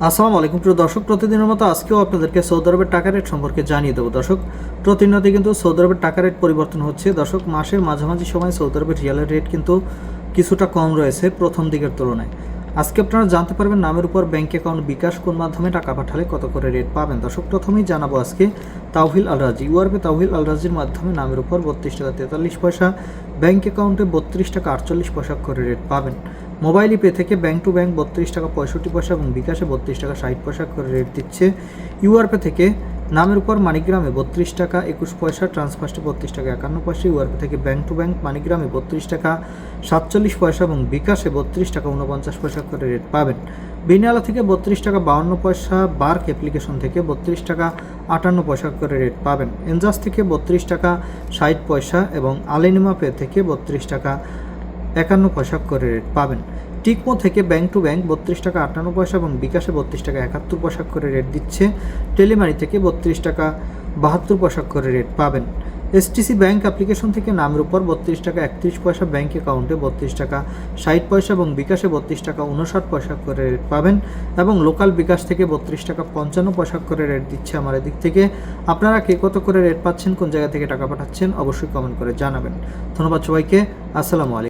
আসসালামু আলাইকুম প্রিয় দর্শক, প্রতিদিনের মতো আজকেও আপনাদেরকে সৌদি আরবের টাকা রেট সম্পর্কে জানিয়ে দেবো। দর্শক, প্রতিনিয়ত কিন্তু সৌদি আরবের টাকা রেট পরিবর্তন হচ্ছে। দর্শক, মাসের মাঝামাঝি সময় সৌদি আরবের রিয়ালের রেট কিন্তু কিছুটা কম রয়েছে প্রথম দিকের তুলনায়। আজকে আপনারা জানতে পারবেন নামের উপর ব্যাংক অ্যাকাউন্ট বিকাশ কোন মাধ্যমে টাকা পাঠালে কত করে রেট পাবেন। দর্শক, প্রথমেই জানাবো আজকে তাওহিল আল রাজি। ইউআরপি তাওহিল আল রাজির মাধ্যমে নামের উপর 32 টাকা 43 পয়সা, ব্যাংক অ্যাকাউন্টে 32 টাকা 48 পয়সা করে রেট পাবেন। মোবাইল পে থেকে ব্যাংক টু ব্যাংক 32 টাকা 65 পয়সা এবং বিকাশে 32 টাকা 60 পয়সা করে রেট দিচ্ছে। ইউআরপে থেকে নামের উপর মানিগ্রামে 32 টাকা 21 পয়সা, ট্রান্সফার্স্টে 32 টাকা 51 পয়সা। ইউআরপে থেকে ব্যাংক টু ব্যাংক মানিগ্রামে 32 টাকা 47 পয়সা এবং বিকাশে 32 টাকা 49 পয়সা করে রেট পাবেন। বিনিয়ালা থেকে 32 টাকা 52 পয়সা, বার্ক অ্যাপ্লিকেশন থেকে 32 টাকা 58 পয়সা করে রেট পাবেন। এনজাস থেকে 32 টাকা 60 পয়সা এবং আলিনিমা পে থেকে 32 টাকা 51 পয়সা করে রেট পাবেন। টিকমো থেকে ব্যাংক টু ব্যাংক 32 টাকা 58 পয়সা এবং বিকাশে 32 টাকা 71 পয়সা করে রেট দিচ্ছে। টেলিমানি থেকে 32 টাকা 72 পয়সা করে রেট পাবেন। এসটিসি ব্যাংক অ্যাপ্লিকেশন থেকে নামের উপর 32 টাকা 31 পয়সা, ব্যাংক অ্যাকাউন্টে 32 টাকা 60 পয়সা এবং বিকাশে 32 টাকা 59 পয়সা করে রেট পাবেন। এবং লোকাল বিকাশ থেকে 32 টাকা 55 পয়সা করে রেট দিচ্ছে আমার এদিক থেকে। আপনারা কে কত করে রেট পাচ্ছেন, কোন জায়গা থেকে টাকা পাঠাচ্ছেন, অবশ্যই কমেন্ট করে জানাবেন। ধন্যবাদ সবাইকে। আসসালামু আলাইকুম।